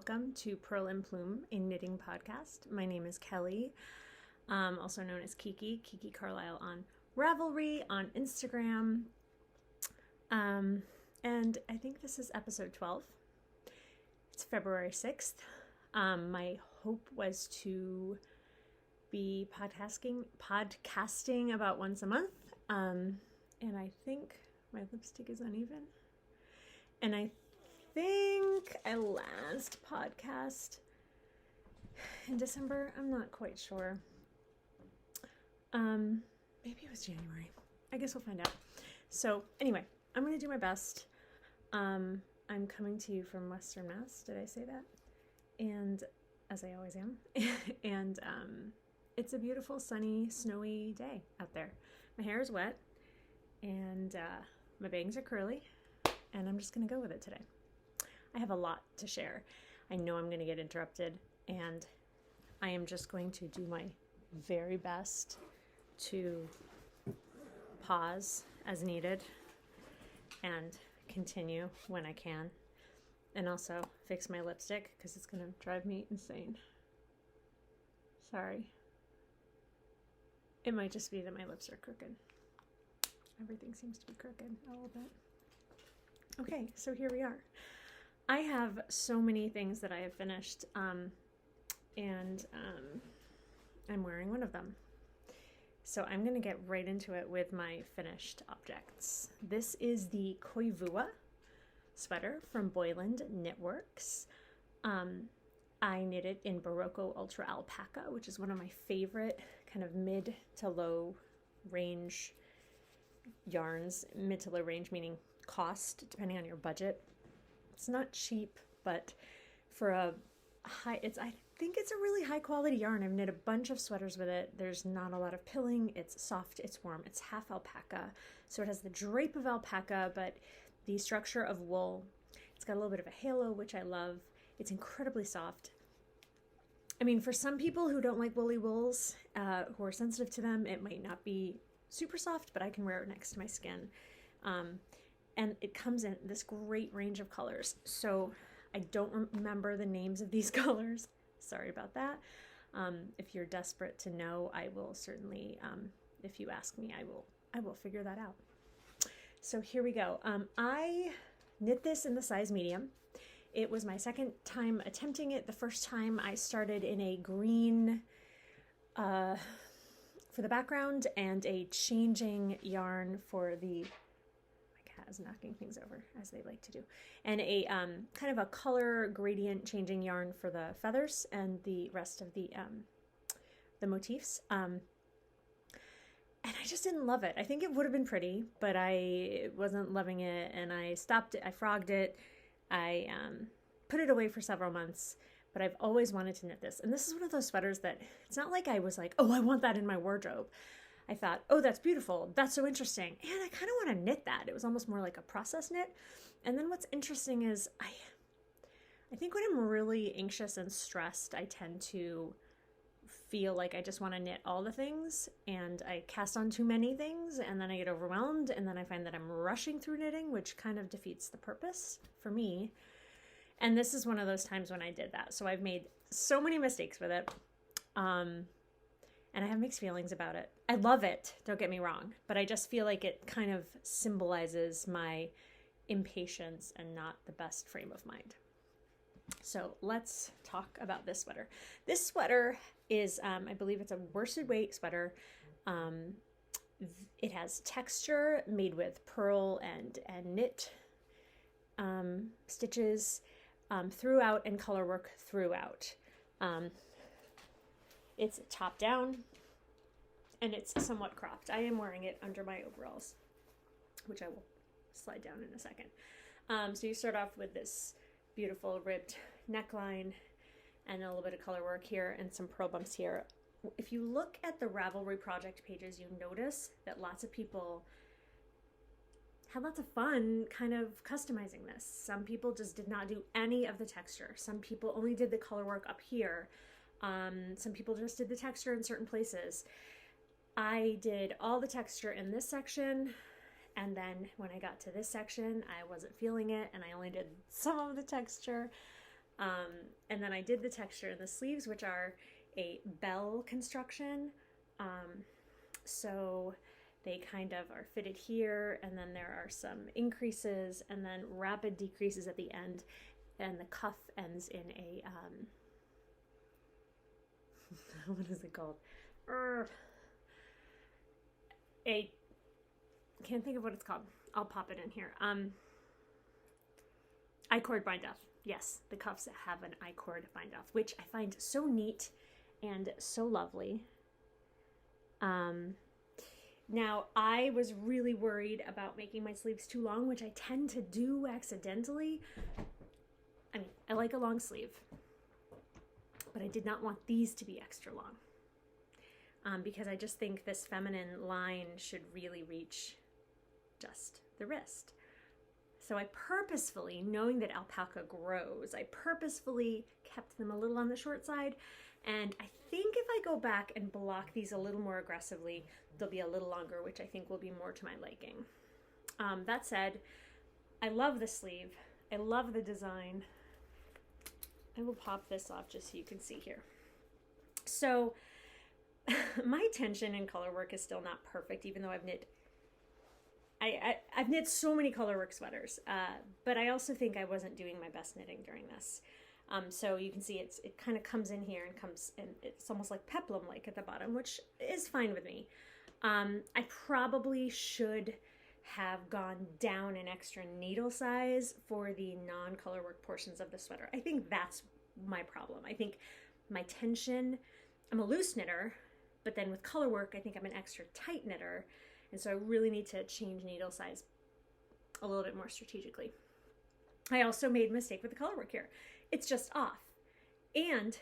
welcome to Purl and Plume, a knitting podcast. My name is Kelly, also known as Kiki Carlisle on Ravelry, on Instagram, and I think this is episode 12. It's February 6th. My hope was to be podcasting about once a month, and I think my lipstick is uneven, and I think I last podcast in December. I'm not quite sure. Maybe it was January. I guess we'll find out. So anyway, I'm going to do my best. I'm coming to you from Western Mass. Did I say that? And as I always am. And it's a beautiful, sunny, snowy day out there. My hair is wet and my bangs are curly, and I'm just going to go with it today. I have a lot to share. I know I'm going to get interrupted, and I am just going to do my very best to pause as needed and continue when I can, and also fix my lipstick because it's going to drive me insane. Sorry. It might just be that my lips are crooked. Everything seems to be crooked a little bit. Okay, so here we are. I have so many things that I have finished, and I'm wearing one of them. So I'm going to get right into it with my finished objects. This is the Koivua sweater from Boyland Knitworks. I knit it in Berocco Ultra Alpaca, which is one of my favorite kind of mid to low range yarns. Mid to low range meaning cost, depending on your budget. It's not cheap, but for a high, I think it's a really high quality yarn. I've knit a bunch of sweaters with it. There's not a lot of pilling. It's soft, it's warm, it's half alpaca. So it has the drape of alpaca, but the structure of wool. It's got a little bit of a halo, which I love. It's incredibly soft. I mean, for some people who don't like woolly wools, who are sensitive to them, it might not be super soft, but I can wear it next to my skin. And it comes in this great range of colors. So I don't remember the names of these colors. Sorry about that. If you're desperate to know, I will certainly, if you ask me, I will figure that out. So here we go. I knit this in the size medium. It was my second time attempting it. The first time I started in a green for the background and a changing yarn for the, is knocking things over as they like to do, and a kind of a color gradient changing yarn for the feathers and the rest of the motifs, and I just didn't love it. I think it would have been pretty, but I wasn't loving it, and I stopped it. I frogged it. I put it away for several months, but I've always wanted to knit this, and this is one of those sweaters that it's not like I was like, oh, I want that in my wardrobe. I thought, oh, that's beautiful. That's so interesting. And I kind of want to knit that. It was almost more like a process knit. And then what's interesting is I think when I'm really anxious and stressed, I tend to feel like I just want to knit all the things, and I cast on too many things, and then I get overwhelmed, and then I find that I'm rushing through knitting, which kind of defeats the purpose for me. And this is one of those times when I did that. So I've made so many mistakes with it. And I have mixed feelings about it. I love it, don't get me wrong, but I just feel like it kind of symbolizes my impatience and not the best frame of mind. So let's talk about this sweater. This sweater is, I believe it's a worsted weight sweater. It has texture made with purl and knit stitches throughout, and color work throughout. It's top down, and it's somewhat cropped. I am wearing it under my overalls, which I will slide down in a second. So you start off with this beautiful ribbed neckline and a little bit of color work here and some purl bumps here. If you look at the Ravelry project pages, you notice that lots of people had lots of fun kind of customizing this. Some people just did not do any of the texture. Some people only did the color work up here. Some people just did the texture in certain places. I did all the texture in this section, and then when I got to this section, I wasn't feeling it, and I only did some of the texture. And then I did the texture in the sleeves, which are a bell construction. So they kind of are fitted here, and then there are some increases and then rapid decreases at the end, and the cuff ends in a what is it called? Can't think of what it's called. I'll pop it in here. I-cord bind off. Yes, the cuffs have an I-cord bind off, which I find so neat and so lovely. Now, I was really worried about making my sleeves too long, which I tend to do accidentally. I mean, I like a long sleeve, but I did not want these to be extra long, because I just think this feminine line should really reach just the wrist. So I purposefully, knowing that alpaca grows, I purposefully kept them a little on the short side. And I think if I go back and block these a little more aggressively, they'll be a little longer, which I think will be more to my liking. That said, I love the sleeve. I love the design. I will pop this off just so you can see here. So my tension and color work is still not perfect, even though I've knit I've knit so many colorwork sweaters, but I also think I wasn't doing my best knitting during this. So you can see it kind of comes in here and it's almost like peplum-like at the bottom, which is fine with me. I probably should have gone down an extra needle size for the non-colorwork portions of the sweater. I think that's my problem. I think my tension, I'm a loose knitter, but then with colorwork, I think I'm an extra tight knitter. And so I really need to change needle size a little bit more strategically. I also made a mistake with the colorwork here. It's just off. And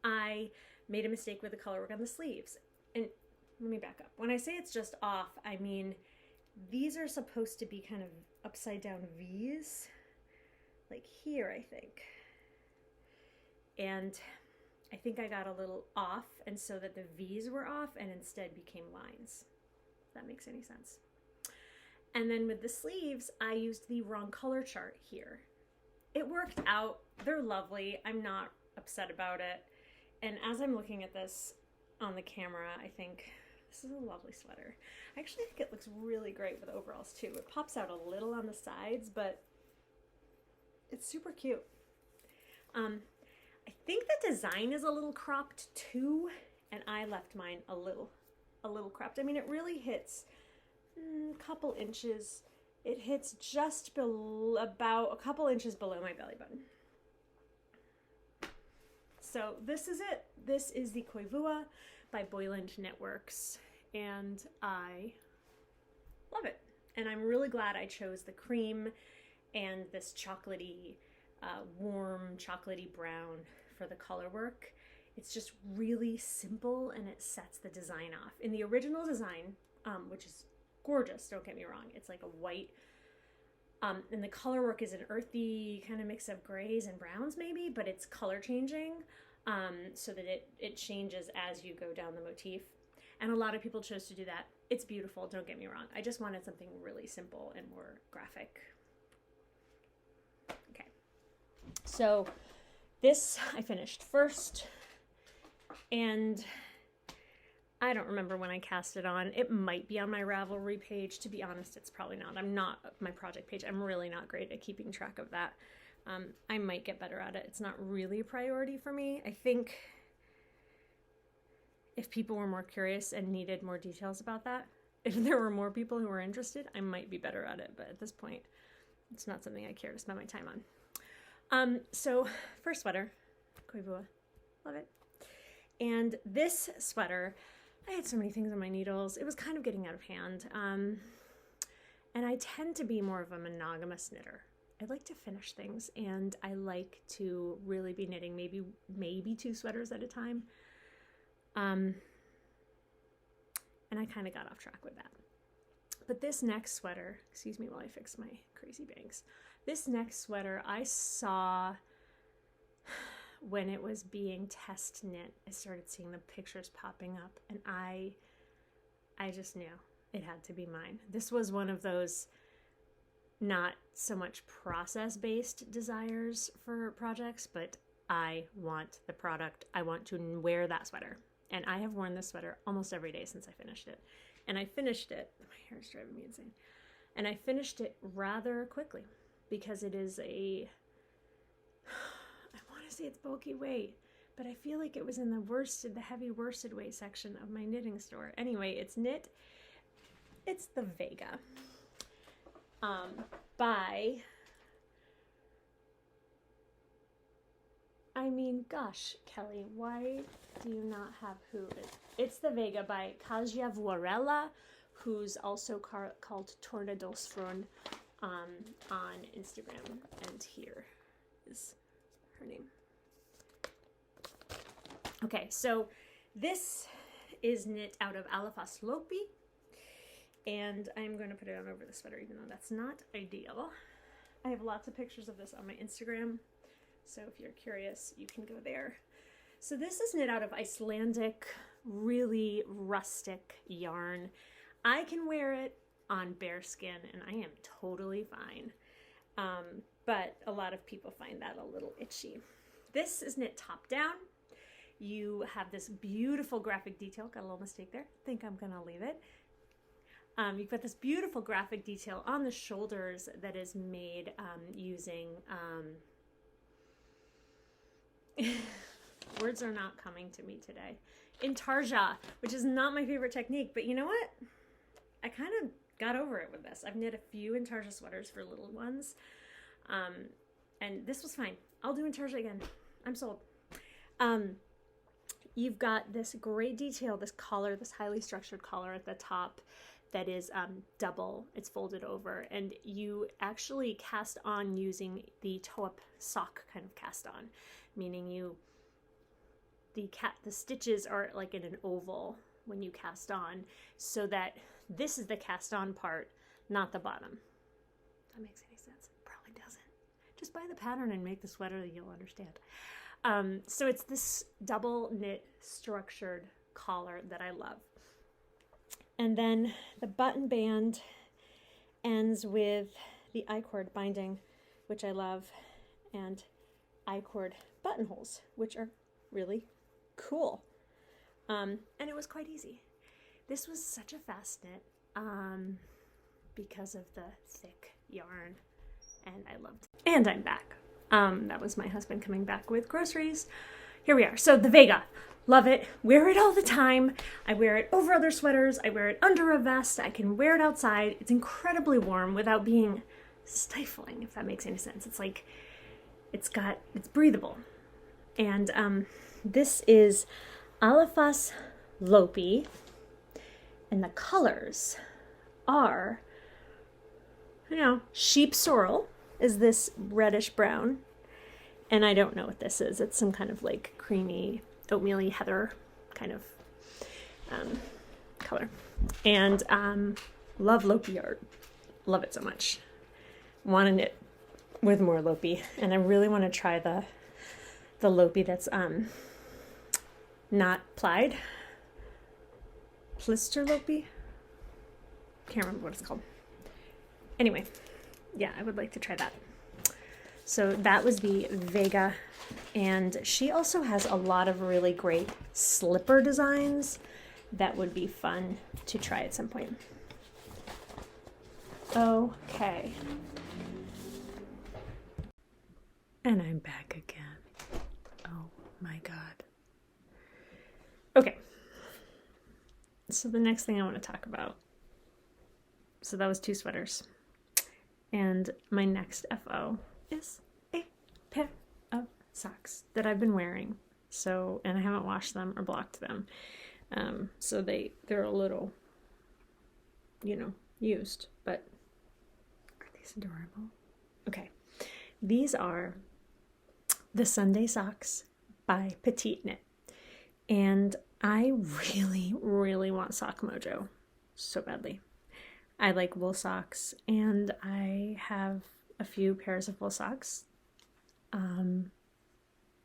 I made a mistake with the colorwork on the sleeves. And let me back up. When I say it's just off, I mean, these are supposed to be kind of upside down V's, like here, I think. And I think I got a little off, and so that the V's were off and instead became lines. That makes any sense. And then with the sleeves, I used the wrong color chart here. It worked out. They're lovely. I'm not upset about it. And as I'm looking at this on the camera, I think this is a lovely sweater. I actually think it looks really great with overalls too. It pops out a little on the sides, but it's super cute. I think the design is a little cropped too, and I left mine a little cropped. I mean, it really hits a couple inches. It hits just about a couple inches below my belly button. So this is it. This is the Koivua by Boyland Knitworks, and I love it. And I'm really glad I chose the cream and this chocolatey, warm chocolatey brown for the color work. It's just really simple and it sets the design off. In the original design, which is gorgeous, don't get me wrong, it's like a white, and the color work is an earthy kind of mix of grays and browns maybe, but it's color changing, so that it changes as you go down the motif. And a lot of people chose to do that. It's beautiful, don't get me wrong. I just wanted something really simple and more graphic. Okay, so this I finished first. And I don't remember when I cast it on. It might be on my Ravelry page. To be honest, it's probably not. I'm not my project page. I'm really not great at keeping track of that. I might get better at it. It's not really a priority for me. I think if people were more curious and needed more details about that, if there were more people who were interested, I might be better at it. But at this point, it's not something I care to spend my time on. So first sweater, Koivua, love it. And this sweater, I had so many things on my needles. It was kind of getting out of hand. And I tend to be more of a monogamous knitter. I like to finish things, and I like to really be knitting maybe 2 sweaters at a time. And I kind of got off track with that. But this next sweater, excuse me while I fix my crazy bangs. This next sweater I saw when it was being test knit. I started seeing the pictures popping up, and I just knew it had to be mine. This was one of those not so much process-based desires for projects, but I want the product. I want to wear that sweater. And I have worn this sweater almost every day since I finished it. And I finished it, my hair is driving me insane. And I finished it rather quickly because it is I want to say it's bulky weight, but I feel like it was in the heavy worsted weight section of my knitting store. Anyway, it's the Vega. Gosh, Kelly, why do you not have who? It's the Vega by Kasia Vuarella, who's also called Tornedalsfrun on Instagram. And here is her name. Okay, so this is knit out of Alafass Lopi. And I'm going to put it on over the sweater, even though that's not ideal. I have lots of pictures of this on my Instagram, so if you're curious, you can go there. So this is knit out of Icelandic, really rustic yarn. I can wear it on bare skin, and I am totally fine. But a lot of people find that a little itchy. This is knit top down. You have this beautiful graphic detail. Got a little mistake there. Think I'm going to leave it. You've got this beautiful graphic detail on the shoulders that is made using, words are not coming to me today, intarsia, which is not my favorite technique, but you know what? I kind of got over it with this. I've knit a few intarsia sweaters for little ones, and this was fine. I'll do intarsia again. I'm sold. You've got this great detail, this collar, this highly structured collar at the top that is double. It's folded over, and you actually cast on using the toe-up sock kind of cast on, meaning the stitches are like in an oval when you cast on, so that this is the cast on part, not the bottom. If that makes any sense? Probably doesn't. Just buy the pattern and make the sweater that you'll understand. So it's this double knit structured collar that I love. And then the button band ends with the I-cord binding, which I love, and I-cord buttonholes, which are really cool. And it was quite easy. This was such a fast knit because of the thick yarn, and I loved it. And I'm back. That was my husband coming back with groceries. Here we are. So the Vega. Love it. Wear it all the time. I wear it over other sweaters. I wear it under a vest. I can wear it outside. It's incredibly warm without being stifling, if that makes any sense. It's like, it's breathable. And this is Alafass Lopi. And the colors are, sheep sorrel is this reddish brown. And I don't know what this is. It's some kind of like creamy, oatmeal-y heather kind of color. And love Lopi art. Love it so much. Want to knit with more Lopi. And I really want to try the Lopi that's not plied. Plister Lopi? Can't remember what it's called. Anyway, yeah, I would like to try that. So that was the Vega, and she also has a lot of really great slipper designs that would be fun to try at some point. Okay. And I'm back again. Oh my God. Okay. So the next thing I want to talk about. So that was 2 sweaters. And my next FO is a pair of socks that I've been wearing. So, and I haven't washed them or blocked them. So they're a little, used, but are these adorable? Okay. These are the Sunday socks by Petite Knit. And I really, really want Sock Mojo so badly. I like wool socks, and I have a few pairs of wool socks.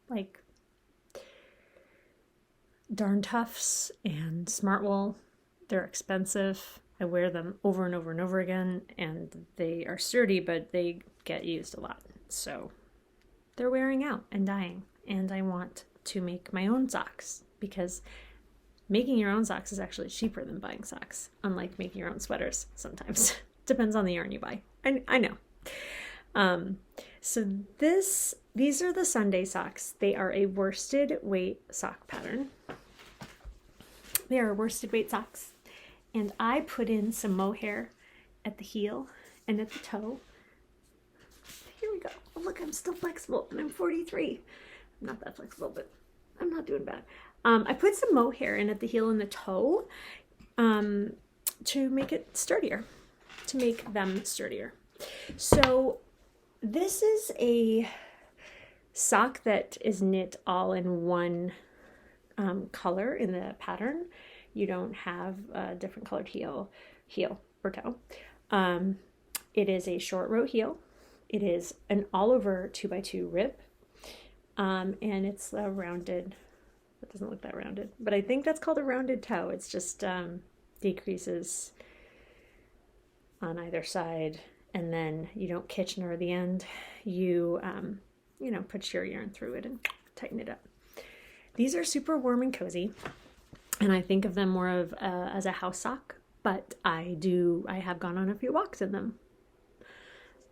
Like Darn Toughs and Smart Wool. They're expensive. I wear them over and over and over again, and they are sturdy, but they get used a lot. So they're wearing out and dying, and I want to make my own socks, because making your own socks is actually cheaper than buying socks, unlike making your own sweaters sometimes. Depends on the yarn you buy. I know. So these are the Sunday socks. They are a worsted weight sock pattern. They are worsted weight socks. And I put in some mohair at the heel and at the toe. Here we go. Oh, look, I'm still flexible, and I'm 43. I'm not that flexible, but I'm not doing bad. I put some mohair in at the heel and the toe to make it sturdier, to make them sturdier. So this is a sock that is knit all in one color in the pattern. You don't have a different colored heel or toe. It is a short row heel. It is an all over 2x2 rib. And it's a rounded, it doesn't look that rounded, but I think that's called a rounded toe. It's just decreases on either side, and then you don't Kitchener the end. You put your yarn through it and tighten it up. These are super warm and cozy, and I think of them more of as a house sock, but I have gone on a few walks in them.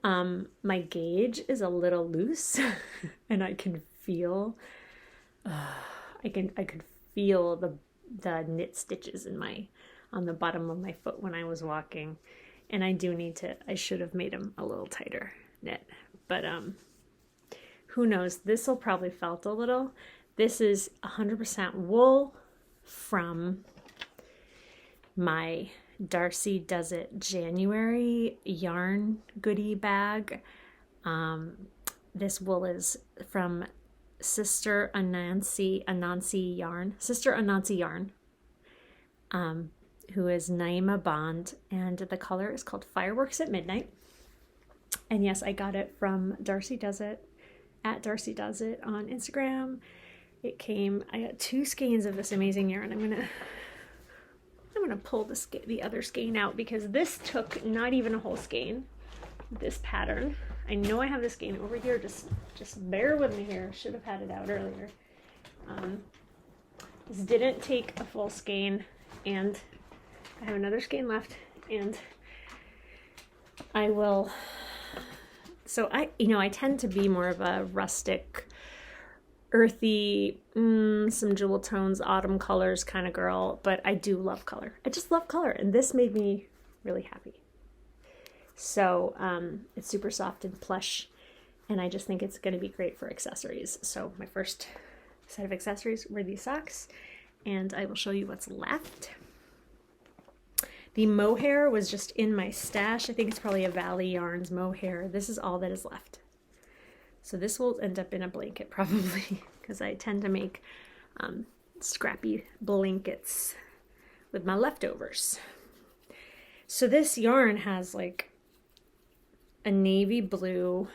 My gauge is a little loose and I can feel I could feel the knit stitches on the bottom of my foot when I was walking, and I should have made them a little tighter knit, but who knows, this will probably felt a little. This is 100% wool from my Darcy Does It January yarn goodie bag. This wool is from Sister Ananse Yarn, who is Naima Bond, and the color is called Fireworks at Midnight. And yes, I got it from Darcy Does It, at Darcy Does It on Instagram. I got 2 skeins of this amazing yarn. I'm gonna pull the other skein out, because this took not even a whole skein, this pattern. I know I have the skein over here, just bear with me here. Should have had it out earlier. This didn't take a full skein, and I have another skein left, and I will, so I tend to be more of a rustic, earthy, some jewel tones, autumn colors kind of girl, but I do love color. I just love color, and this made me really happy. So it's super soft and plush, and I just think it's going to be great for accessories. So my first set of accessories were these socks, and I will show you what's left. The mohair was just in my stash. I think it's probably a Valley Yarns mohair. This is all that is left. So this will end up in a blanket probably, because I tend to make scrappy blankets with my leftovers. So this yarn has like a navy blue,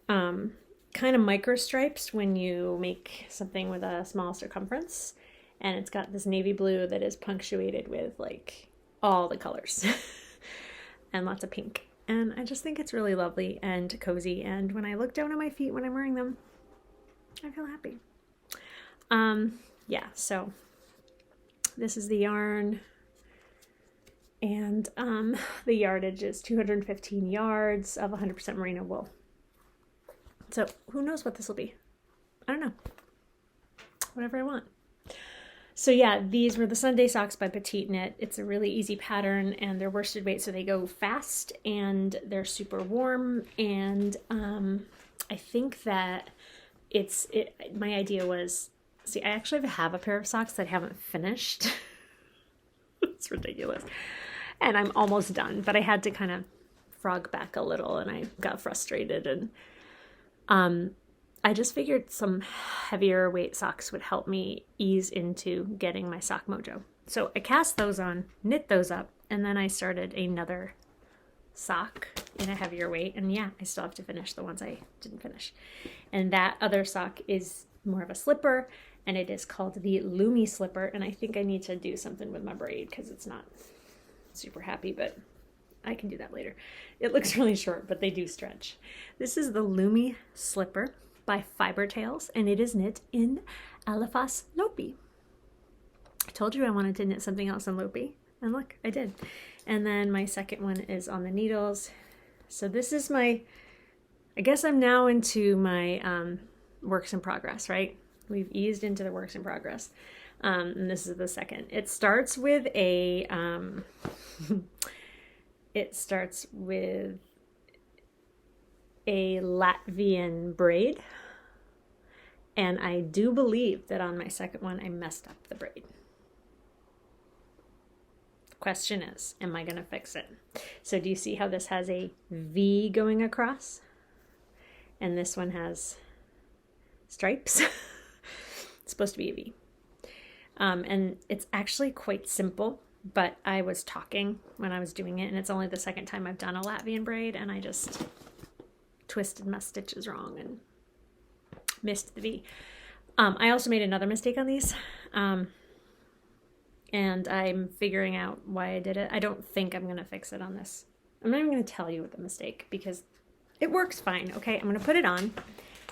kind of micro stripes when you make something with a small circumference, and it's got this navy blue that is punctuated with like all the colors and lots of pink. And I just think it's really lovely and cozy, and when I look down at my feet when I'm wearing them, I feel happy. Yeah, so this is the yarn, and the yardage is 215 yards of 100% merino wool. So who knows what this will be? I don't know. Whatever I want. So yeah, these were the Sunday socks by Petite Knit. It's a really easy pattern, and they're worsted weight, so they go fast, and they're super warm. And I think that my idea was, see, I actually have a pair of socks that I haven't finished. It's ridiculous. And I'm almost done, but I had to kind of frog back a little, and I got frustrated, and I just figured some heavier weight socks would help me ease into getting my sock mojo. So I cast those on, knit those up, and then I started another sock in a heavier weight. And yeah, I still have to finish the ones I didn't finish. And that other sock is more of a slipper, and it is called the Lumi slipper. And I think I need to do something with my braid, because it's not super happy, but I can do that later. It looks really short, but they do stretch. This is the Lumi Slipper by Fibre Tales, and it is knit in Alafass Lopi. I told you I wanted to knit something else in Lopi, and look, I did. And then my second one is on the needles. So this is my, I guess I'm now into my works in progress, right? We've eased into the works in progress. And this is the second. It starts with a, Latvian braid. And I do believe that on my second one, I messed up the braid. The question is, am I going to fix it? So do you see how this has a V going across? And this one has stripes. It's supposed to be a V. And it's actually quite simple, but I was talking when I was doing it, and it's only the second time I've done a Latvian braid, and I just twisted my stitches wrong and missed the V. I also made another mistake on these, and I'm figuring out why I did it. I don't think I'm going to fix it on this. I'm not even going to tell you the mistake because it works fine. Okay, I'm going to put it on.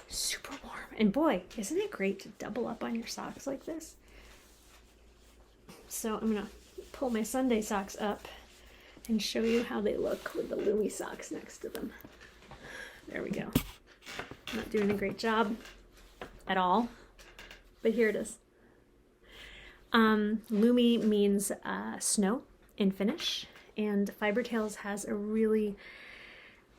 Super warm. And boy, isn't it great to double up on your socks like this? So I'm going to pull my Sunday socks up and show you how they look with the Lumi socks next to them. There we go. I'm not doing a great job at all, but here it is. Lumi means snow in Finnish, and Fibre Tales has a really,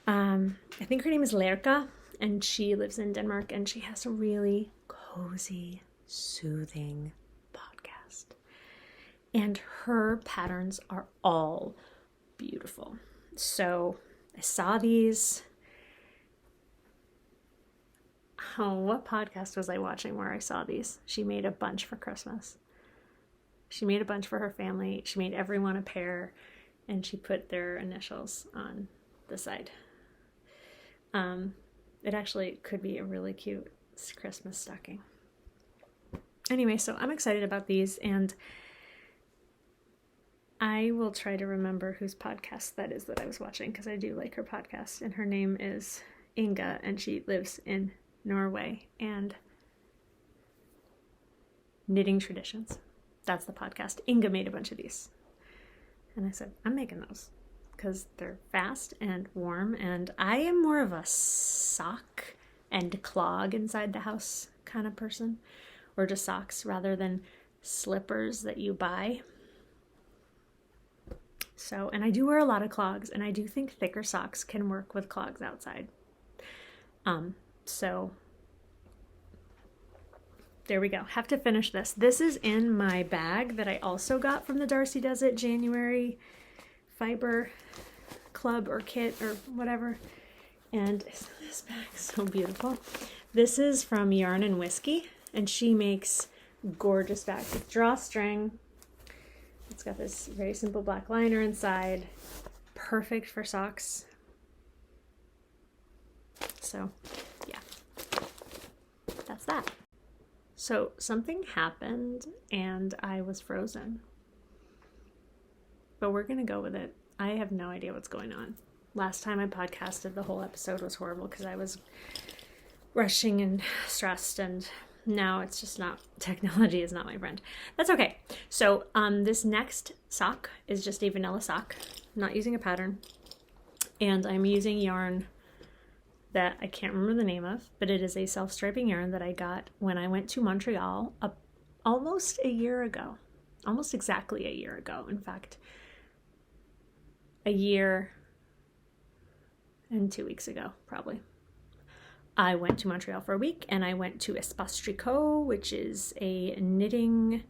I think her name is Lerka, and she lives in Denmark, and she has a really cozy, soothing podcast. And her patterns are all beautiful. So I saw these. Oh, what podcast was I watching where I saw these? She made a bunch for Christmas. She made a bunch for her family. She made everyone a pair, and she put their initials on the side. It actually could be a really cute Christmas stocking. Anyway, so I'm excited about these, and I will try to remember whose podcast that is that I was watching, because I do like her podcast, and her name is Inga, and she lives in Norway, and Knitting Traditions. That's the podcast. Inga made a bunch of these. And I said, I'm making those because they're fast and warm, and I am more of a sock and clog inside the house kind of person, or just socks rather than slippers that you buy. So, and I do wear a lot of clogs, and I do think thicker socks can work with clogs outside. So there we go. Have to finish this. This is in my bag that I also got from the Darcy Does It January fiber club or kit or whatever. And isn't this bag so beautiful? This is from Yarn and Whiskey, and she makes gorgeous bags with drawstring. It's got this very simple black liner inside. Perfect for socks. So yeah, that's that. So something happened and I was frozen, but we're gonna go with it. I have no idea what's going on. Last time I podcasted, the whole episode was horrible because I was rushing and stressed, and now it's just not, technology is not my friend. That's okay. So this next sock is just a vanilla sock, not using a pattern, and I'm using yarn that I can't remember the name of, but it is a self-striping yarn that I got when I went to Montreal almost a year ago. Almost exactly a year ago. In fact, a year and 2 weeks ago, probably. I went to Montreal for a week, and I went to Espace Tricot, which is a knitting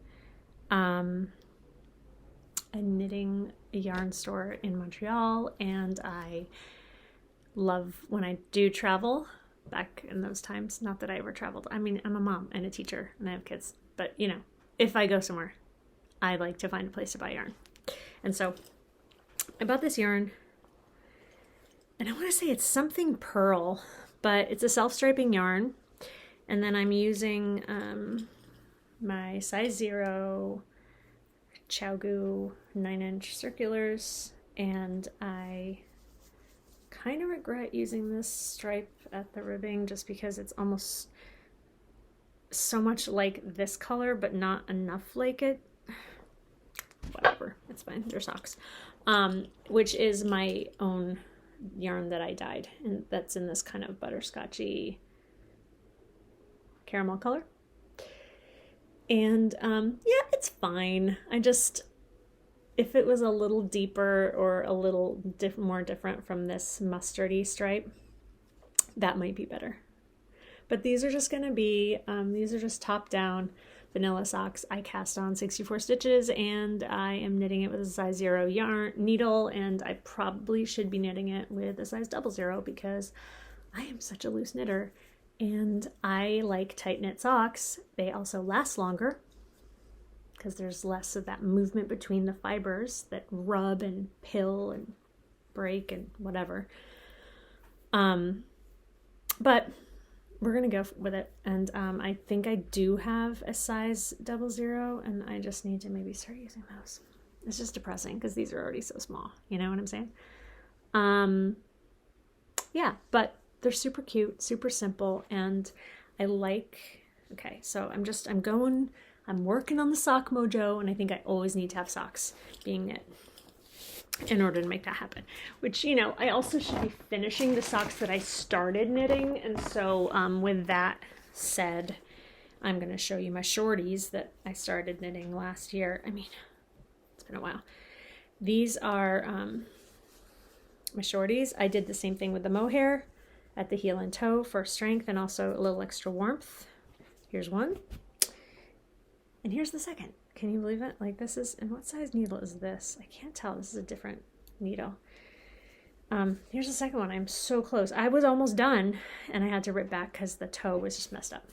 yarn store in Montreal, and I love when I do travel back in those times. Not that I ever traveled. I mean, I'm a mom and a teacher and I have kids, but you know, if I go somewhere, I like to find a place to buy yarn. And so I bought this yarn, and I want to say it's something Purl, but it's a self-striping yarn. And then I'm using my size 0 ChowGoo 9-inch circulars, and I kind of regret using this stripe at the ribbing just because it's almost so much like this color but not enough like it. Whatever, it's fine, they're socks. Which is my own yarn that I dyed, and that's in this kind of butterscotchy caramel color. And yeah, it's fine. I just, if it was a little deeper or a little more different from this mustardy stripe, that might be better. But these are just going to be, these are just top down vanilla socks. I cast on 64 stitches, and I am knitting it with a size 0 yarn needle, and I probably should be knitting it with a size 00 because I am such a loose knitter, and I like tight knit socks. They also last longer because there's less of that movement between the fibers that rub and pill and break and whatever. But we're gonna go with it, and I think I do have a size 00, and I just need to maybe start using those. It's just depressing because these are already so small, you know what I'm saying? Yeah, but they're super cute, super simple, and I like, okay, so I'm working on the sock mojo, and I think I always need to have socks being knit in order to make that happen. Which, you know, I also should be finishing the socks that I started knitting, and so with that said, I'm going to show you my shorties that I started knitting last year. I mean, it's been a while. These are my shorties. I did the same thing with the mohair at the heel and toe for strength and also a little extra warmth. Here's one. And here's the second. Can you believe it? Like, this is, and what size needle is this? I can't tell. This is a different needle. Here's the second one. I'm so close. I was almost done, and I had to rip back because the toe was just messed up.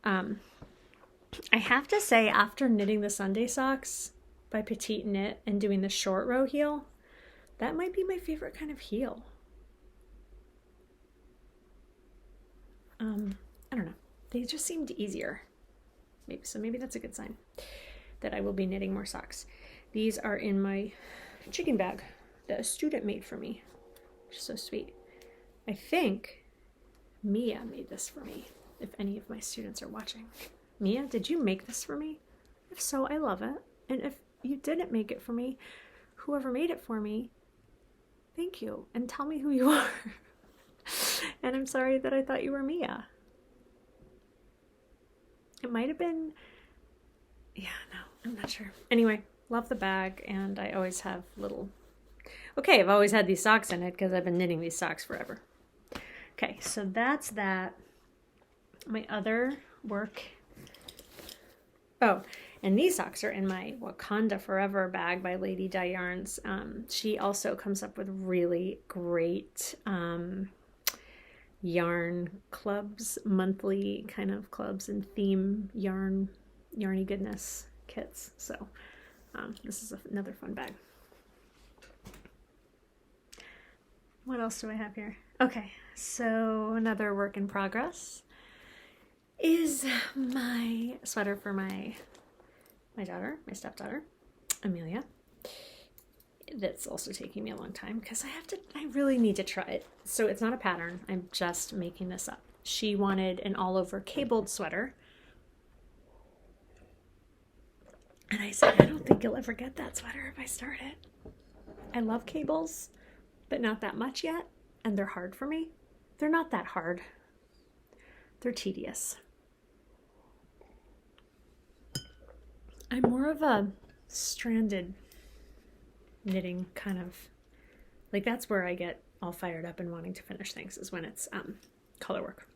I have to say, after knitting the Sunday socks by Petite Knit and doing the short row heel, that might be my favorite kind of heel. I don't know. They just seemed easier. Maybe that's a good sign that I will be knitting more socks. These are in my chicken bag that a student made for me, which is so sweet. I think Mia made this for me, if any of my students are watching. Mia, did you make this for me? If so, I love it. And if you didn't make it for me, whoever made it for me, thank you, and tell me who you are. And I'm sorry that I thought you were Mia. It might have been, yeah, no, I'm not sure. Anyway, love the bag, and I always have little, okay, I've always had these socks in it because I've been knitting these socks forever. Okay, so that's that. My other work, oh, and these socks are in my Wakanda Forever bag by Lady Dye Yarns. She also comes up with really great yarn clubs, monthly kind of clubs and theme yarny goodness kits. So this is another fun bag. What else do I have here? Okay, so another work in progress is my sweater for my daughter, my stepdaughter, Amelia. That's also taking me a long time because I really need to try it. So it's not a pattern. I'm just making this up. She wanted an all over cabled sweater. And I said, I don't think you'll ever get that sweater if I start it. I love cables, but not that much yet. And they're hard for me. They're not that hard. They're tedious. I'm more of a stranded knitting kind of, like, that's where I get all fired up and wanting to finish things, is when it's color work.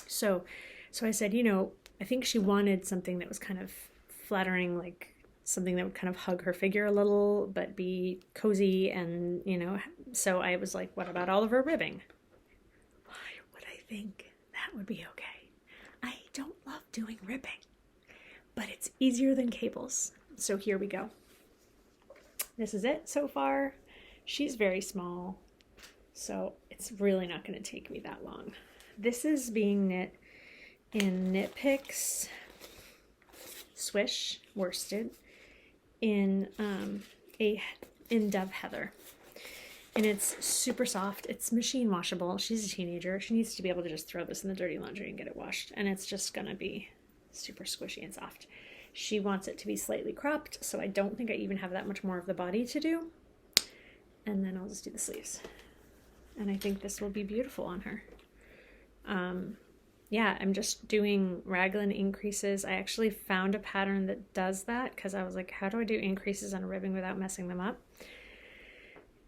So I said, you know, I think she wanted something that was kind of flattering, like something that would kind of hug her figure a little but be cozy, and you know, so I was like, what about all of her ribbing? Why would I think that would be okay? I don't love doing ribbing, but it's easier than cables. So here we go. This is it so far. She's very small, so it's really not going to take me that long. This is being knit in Knitpicks Swish worsted in Dove Heather. And it's super soft. It's machine washable. She's a teenager. She needs to be able to just throw this in the dirty laundry and get it washed. And it's just going to be super squishy and soft. She wants it to be slightly cropped, so I don't think I even have that much more of the body to do. And then I'll just do the sleeves. And I think this will be beautiful on her. Yeah, I'm just doing raglan increases. I actually found a pattern that does that because I was like, how do I do increases on a ribbing without messing them up?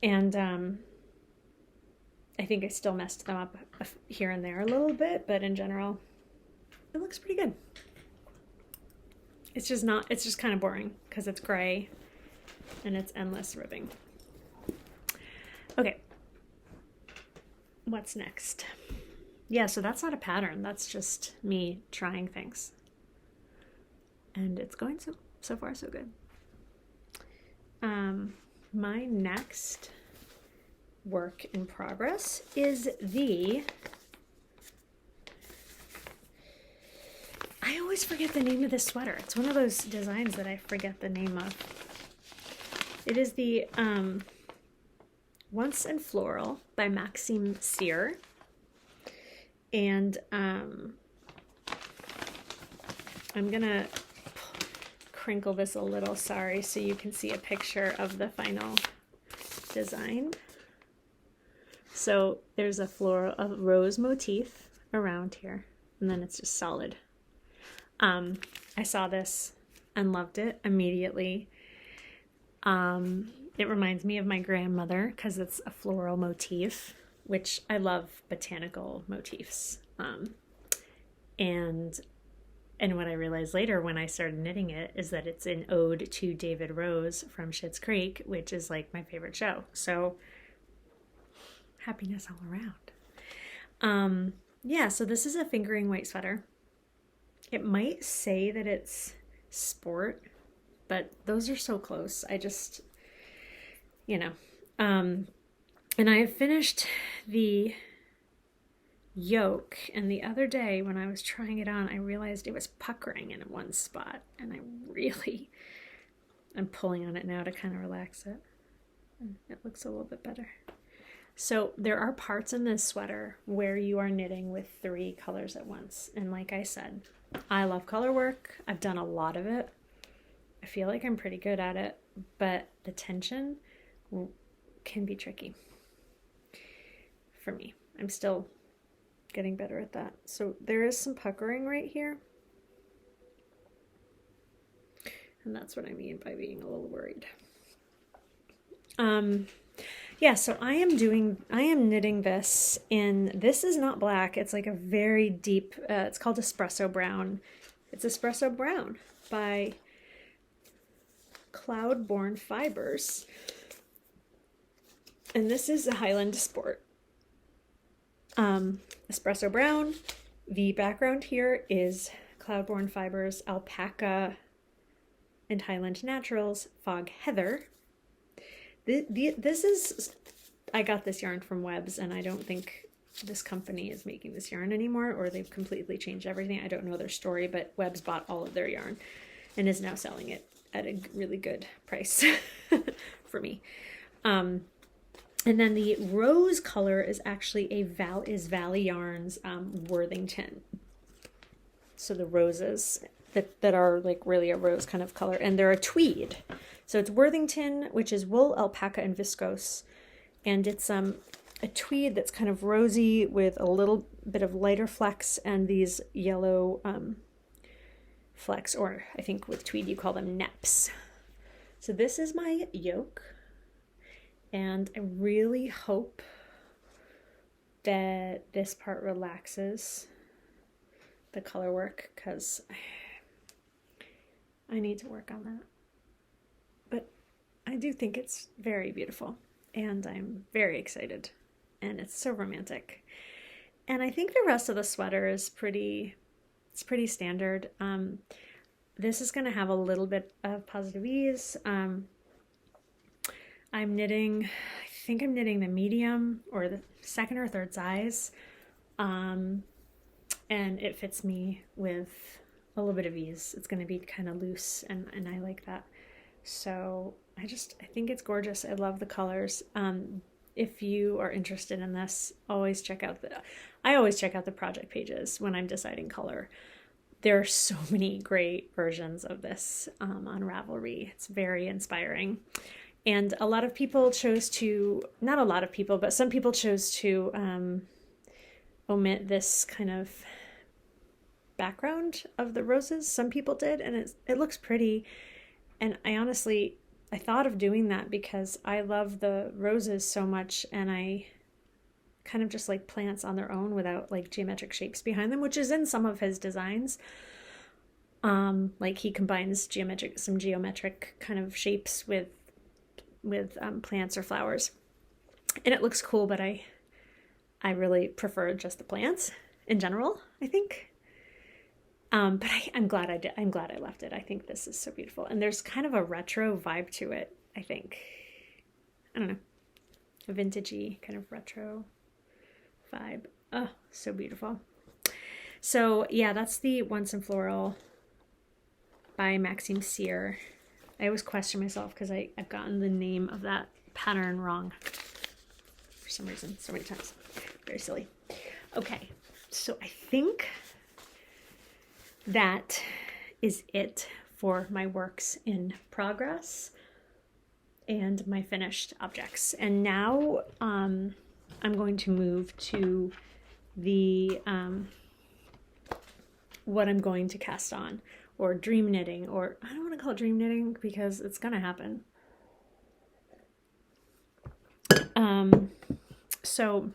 And I think I still messed them up here and there a little bit, but in general, it looks pretty good. It's just kind of boring because it's gray and it's endless ribbing. Okay, what's next? Yeah, so that's not a pattern. That's just me trying things. And it's going so far so good. My next work in progress is I always forget the name of this sweater. It's one of those designs that I forget the name of. It is the Once in Floral by Maxim Sear. And I'm gonna crinkle this a little, sorry, so you can see a picture of the final design. So there's a rose motif around here, and then it's just solid. I saw this and loved it immediately. It reminds me of my grandmother because it's a floral motif, which I love botanical motifs. And what I realized later when I started knitting it is that it's an ode to David Rose from Schitt's Creek, which is like my favorite show. So happiness all around. Yeah, so this is a fingering weight sweater. It might say that it's sport, but those are so close. I just, and I have finished the yoke, and the other day when I was trying it on, I realized it was puckering in one spot, and I'm pulling on it now to kind of relax it, and it looks a little bit better. So there are parts in this sweater where you are knitting with 3 colors at once, and like I said, I love color work. I've done a lot of it. I feel like I'm pretty good at it, but the tension can be tricky for me. I'm still getting better at that. So there is some puckering right here. And that's what I mean by being a little worried. Yeah, so I am knitting this this is not black. It's like a very deep, it's called Espresso Brown. It's Espresso Brown by Cloudborn Fibers. And this is a Highland Sport. Espresso Brown. The background here is Cloudborn Fibers, Alpaca and Highland Naturals, Fog Heather. This is, I got this yarn from Webs, and I don't think this company is making this yarn anymore, or they've completely changed everything. I don't know their story, but Webs bought all of their yarn and is now selling it at a really good price for me. And then the rose color is actually Valley Yarns Worthington. So the roses that are like really a rose kind of color, and they're a tweed. So it's Worthington, which is wool, alpaca, and viscose, and it's a tweed that's kind of rosy with a little bit of lighter flecks and these yellow flecks, or I think with tweed you call them neps. So this is my yoke. And I really hope that this part relaxes the color work, because I need to work on that. But I do think it's very beautiful, and I'm very excited, and it's so romantic. And I think the rest of the sweater is pretty standard. This is going to have a little bit of positive ease. I think I'm knitting the medium or the 2nd or 3rd size, and it fits me with a little bit of ease. It's going to be kind of loose, and I like that. So I think it's gorgeous. I love the colors. If you are interested in this, I always check out the project pages when I'm deciding color. There are so many great versions of this on Ravelry. It's very inspiring. And a lot of people chose to, not a lot of people, but some people chose to omit this kind of background of the roses. Some people did, and it looks pretty. And I thought of doing that because I love the roses so much, and I kind of just like plants on their own without like geometric shapes behind them, which is in some of his designs. Like he combines some geometric kind of shapes with plants or flowers, and it looks cool, but I really prefer just the plants in general, I think. But I'm glad I did. I'm glad I left it. I think this is so beautiful. And there's kind of a retro vibe to it, I think. I don't know. A vintagey kind of retro vibe. Oh, so beautiful. So yeah, that's the Once in Floral by Maxim. I always question myself because I've gotten the name of that pattern wrong for some reason so many times. Very silly. Okay, so I think that is it for my works in progress and my finished objects. And now I'm going to move to the what I'm going to cast on, or dream knitting, or I don't want to call it dream knitting because it's gonna happen. So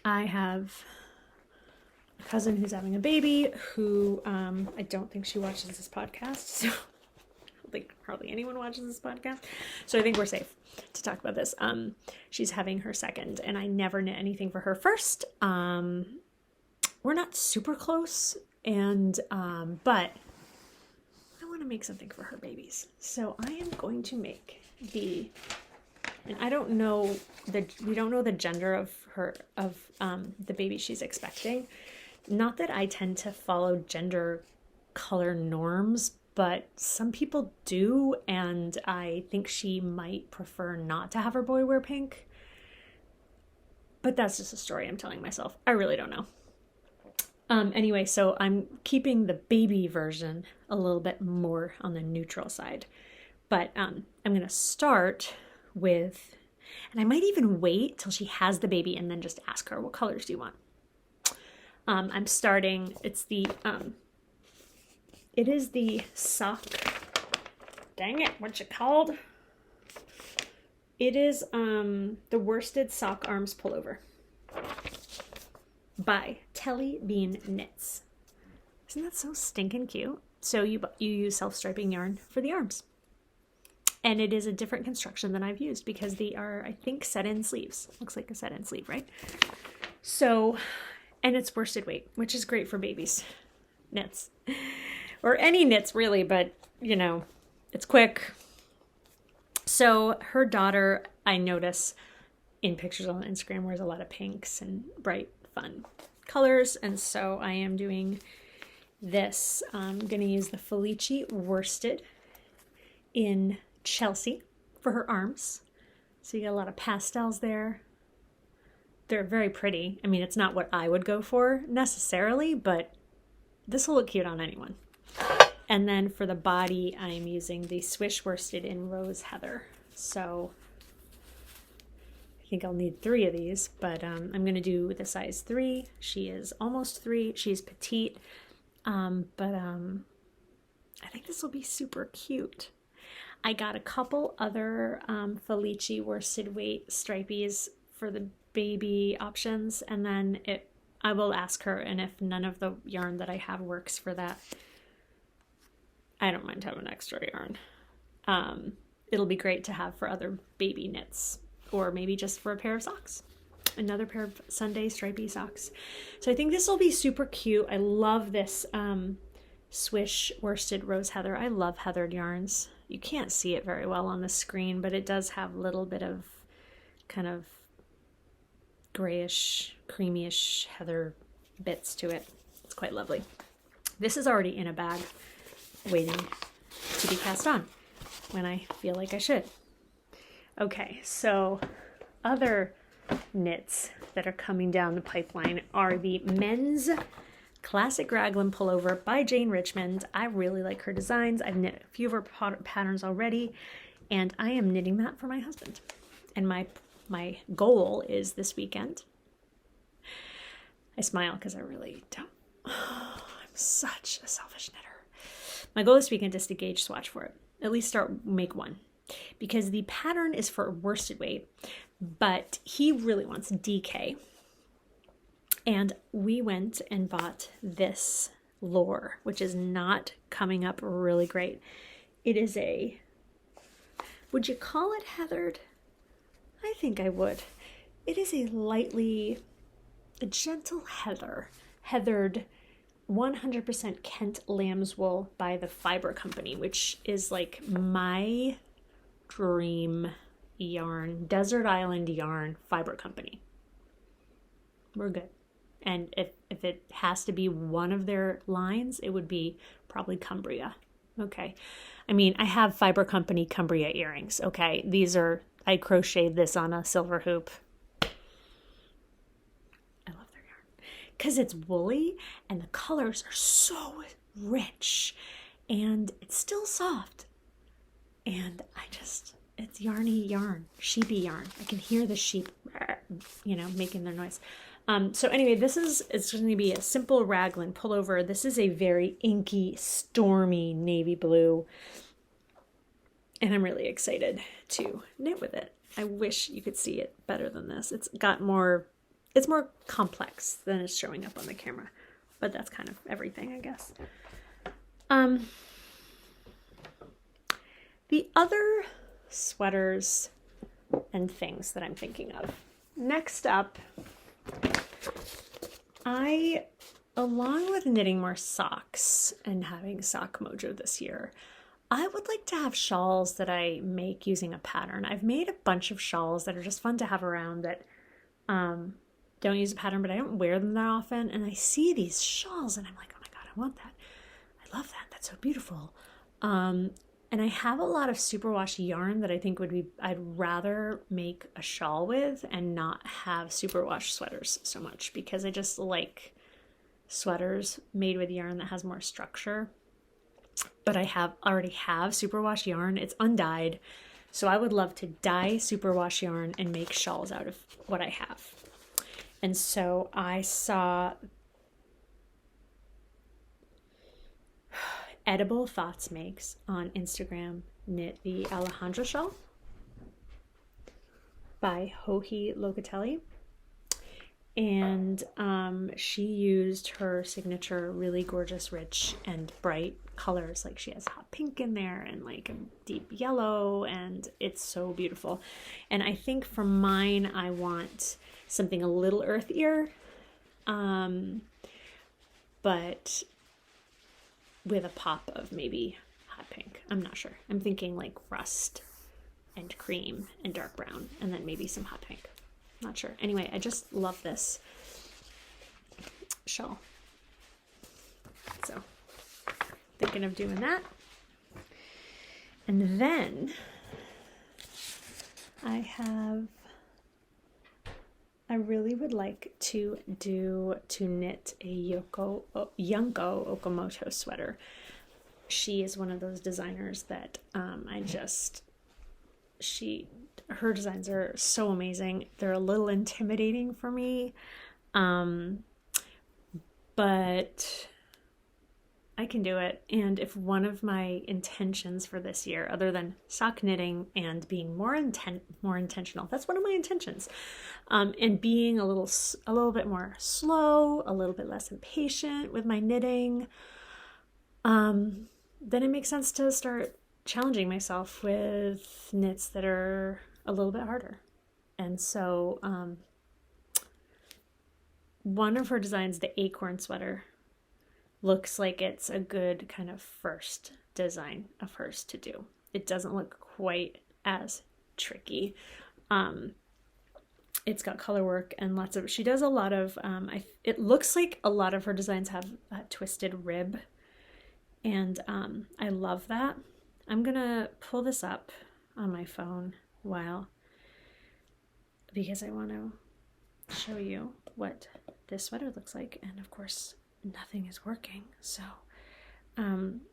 I have a cousin who's having a baby who I don't think she watches this podcast, so I don't think hardly anyone watches this podcast, so I think we're safe to talk about this. She's having her second, and I never knit anything for her first. We're not super close, and but I want to make something for her babies, so I am going to make and I don't know we don't know the gender of the baby she's expecting. Not that I tend to follow gender color norms, but some people do, and I think she might prefer not to have her boy wear pink. But that's just a story I'm telling myself. I really don't know. Anyway, so I'm keeping the baby version a little bit more on the neutral side. But I'm going to start with, and I might even wait till she has the baby and then just ask her, what colors do you want? I'm starting, it is the sock, dang it, what's it called? It is the Worsted Sock Arms Pullover by Tellybean Knits. Isn't that so stinking cute? So you use self-striping yarn for the arms. And it is a different construction than I've used because they are, I think, set-in sleeves. Looks like a set-in sleeve, right? So, and it's worsted weight, which is great for babies' knits. Or any knits, really, but, you know, it's quick. So her daughter, I notice in pictures on Instagram, wears a lot of pinks and bright, fun colors. And so I am doing this. I'm going to use the Felici worsted in Chelsea for her arms. So you get a lot of pastels there. They're very pretty. I mean, it's not what I would go for necessarily, but this will look cute on anyone. And then for the body, I'm using the Swish worsted in Rose Heather. So I think I'll need 3 of these, but I'm going to do the size 3. She is almost 3. She's petite, but I think this will be super cute. I got a couple other Felici worsted weight stripies for the baby options, and then I will ask her, and if none of the yarn that I have works for that, I don't mind having extra yarn. It'll be great to have for other baby knits, or maybe just for a pair of socks. Another pair of Sunday stripy socks. So I think this will be super cute. I love this Swish worsted Rose Heather. I love heathered yarns. You can't see it very well on the screen, but it does have a little bit of kind of grayish, creamyish heather bits to it. It's quite lovely. This is already in a bag waiting to be cast on when I feel like I should. Okay, so other knits that are coming down the pipeline are the men's Classic Raglan pullover by Jane Richmond. I really like her designs. I've knit a few of her patterns already, and I am knitting that for my husband. And my goal is this weekend. I smile because I really don't. Oh, I'm such a selfish knitter. My goal this weekend is to gauge swatch for it. At least make one. Because the pattern is for worsted weight, but he really wants DK. And we went and bought this lore, which is not coming up really great. It is would you call it heathered? I think I would. It is a gentle heathered 100% Kent lamb's wool by the Fibre Company, which is like my dream yarn, desert island yarn, Fibre Company. We're good. And if it has to be one of their lines, it would be probably Cumbria. Okay. I mean, I have Fibre Company Cumbria earrings. Okay. I crocheted this on a silver hoop. I love their yarn because it's woolly and the colors are so rich and it's still soft. And it's yarny yarn, sheepy yarn. I can hear the sheep, making their noise. So anyway, it's going to be a simple raglan pullover. This is a very inky, stormy navy blue. And I'm really excited to knit with it. I wish you could see it better than this. It's more complex than it's showing up on the camera. But that's kind of everything, I guess. The other sweaters and things that I'm thinking of. Next up, along with knitting more socks and having sock mojo this year, I would like to have shawls that I make using a pattern. I've made a bunch of shawls that are just fun to have around that don't use a pattern, but I don't wear them that often. And I see these shawls and I'm like, oh my God, I want that. I love that. That's so beautiful. And I have a lot of superwash yarn that I think I'd rather make a shawl with and not have superwash sweaters so much, because I just like sweaters made with yarn that has more structure. But I already have superwash yarn. It's undyed. So I would love to dye superwash yarn and make shawls out of what I have. And so I saw Edible Thoughts Makes on Instagram knit the Alejandra Shawl by Joji Locatelli. And she used her signature really gorgeous, rich, and bright colors. Like she has hot pink in there and like a deep yellow, and it's so beautiful. And I think for mine, I want something a little earthier, but with a pop of maybe hot pink. I'm not sure. I'm thinking like rust and cream and dark brown, and then maybe some hot pink. Not sure. Anyway, I just love this shawl. So, thinking of doing that. And then I really would like to knit a Junko Okamoto sweater. She is one of those designers that her designs are so amazing. They're a little intimidating for me, but I can do it. And if one of my intentions for this year, other than sock knitting and being more intentional, that's one of my intentions, and being a little bit more slow, a little bit less impatient with my knitting, then it makes sense to start challenging myself with knits that are a little bit harder. And so one of her designs, the Acorn sweater, looks like it's a good kind of first design of hers to do. It doesn't look quite as tricky. it's got color work and lots of, she does a lot of, it looks like a lot of her designs have a twisted rib. And I love that. I'm gonna pull this up on my phone because I want to show you what this sweater looks like. And of course, nothing is working. So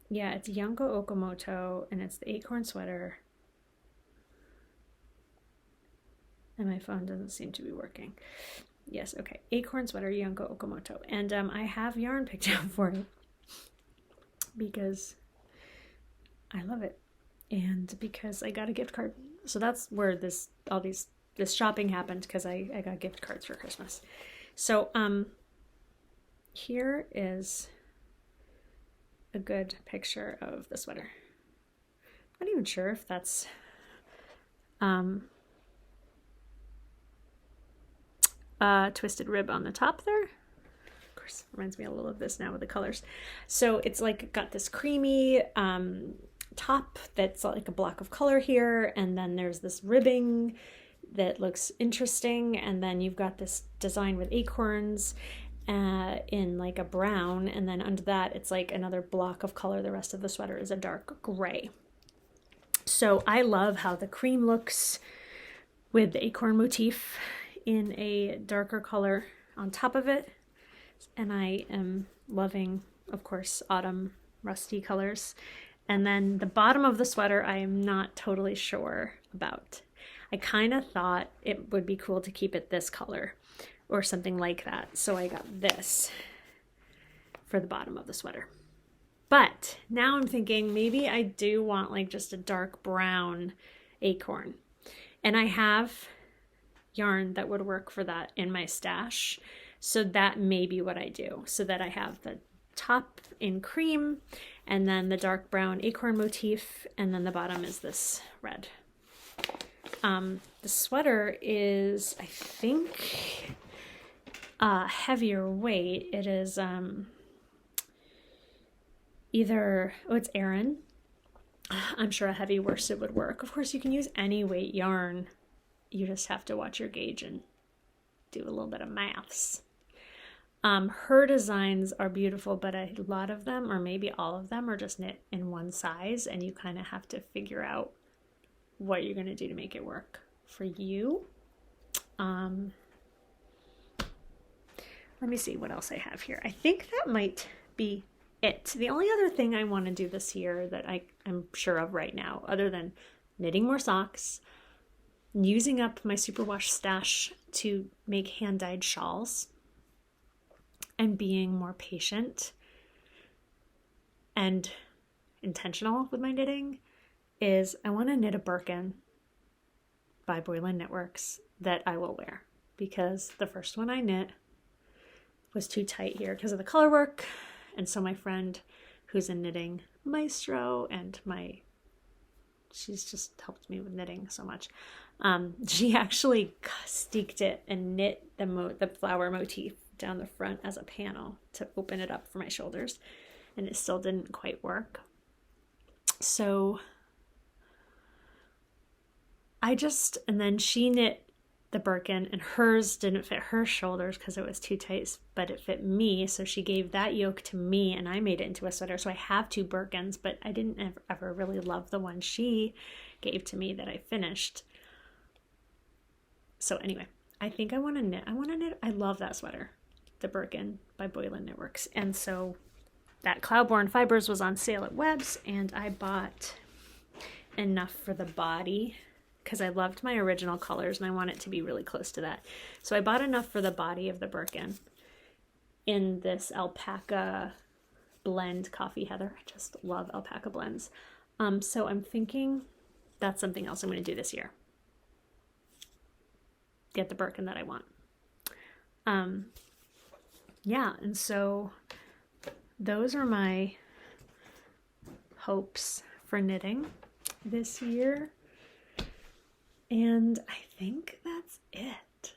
yeah, it's Junko Okamoto and it's the Acorn sweater. And my phone doesn't seem to be working. Yes, okay. Acorn sweater, Junko Okamoto. And I have yarn picked out for it because I love it. And because I got a gift card. So that's where this shopping happened, because I got gift cards for Christmas. So here is a good picture of the sweater. I'm not even sure if that's twisted rib on the top there. Of course, reminds me a little of this now with the colors. So it's like got this creamy top that's like a block of color here, and then there's this ribbing that looks interesting, and then you've got this design with acorns in like a brown, and then under that it's like another block of color. The rest of the sweater is a dark gray. So I love how the cream looks with the acorn motif in a darker color on top of it. And I am loving, of course, autumn rusty colors. And then the bottom of the sweater, I am not totally sure about. I kind of thought it would be cool to keep it this color or something like that. So I got this for the bottom of the sweater. But now I'm thinking maybe I do want like just a dark brown acorn. And I have yarn that would work for that in my stash. So that may be what I do, so that I have the top in cream and then the dark brown acorn motif, and then the bottom is this red. The sweater is, I think, heavier weight. It is either, it's Aran. I'm sure a heavy worsted would work. Of course, you can use any weight yarn. You just have to watch your gauge and do a little bit of maths. Her designs are beautiful, but a lot of them, or maybe all of them, are just knit in one size, and you kind of have to figure out what you're going to do to make it work for you. Let me see what else I have here. I think that might be it. The only other thing I want to do this year that I'm sure of right now, other than knitting more socks, using up my superwash stash to make hand-dyed shawls, and being more patient and intentional with my knitting, is I want to knit a Birkin by Boyland Knitworks that I will wear, because the first one I knit was too tight here because of the color work. And so my friend who's a knitting maestro and she's just helped me with knitting so much. She actually steeked it and knit the flower motif down the front as a panel to open it up for my shoulders, and it still didn't quite work. So and then she knit the Birkin, and hers didn't fit her shoulders because it was too tight, but it fit me. So she gave that yoke to me and I made it into a sweater. So I have two Birkins, but I didn't ever really love the one she gave to me that I finished. So anyway, I think I want to knit. I love that sweater, the Birkin by Boyland Knitworks. And so that Cloudborn Fibers was on sale at Webb's, and I bought enough for the body because I loved my original colors and I want it to be really close to that. So I bought enough for the body of the Birkin in this alpaca blend coffee heather. I just love alpaca blends. So I'm thinking that's something else I'm going to do this year. Get the Birkin that I want. Yeah, and so those are my hopes for knitting this year. And I think that's it.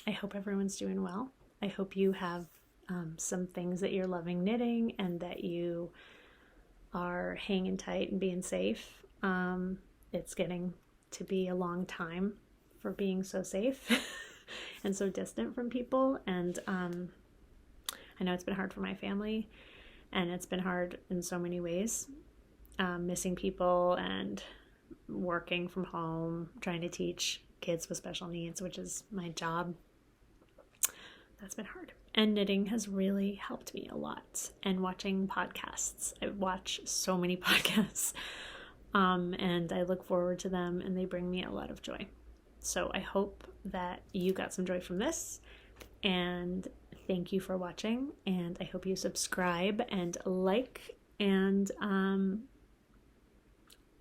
I hope everyone's doing well. I hope you have some things that you're loving knitting and that you are hanging tight and being safe. It's getting to be a long time for being so safe and so distant from people. And I know it's been hard for my family, and it's been hard in so many ways, missing people and working from home, trying to teach kids with special needs, which is my job. That's been hard. And knitting has really helped me a lot. And watching podcasts. I watch so many podcasts. And I look forward to them, and they bring me a lot of joy. So I hope that you got some joy from this. And thank you for watching. And I hope you subscribe and like. And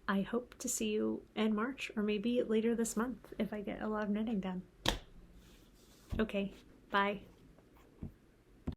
I hope to see you in March, or maybe later this month if I get a lot of knitting done. Okay, bye.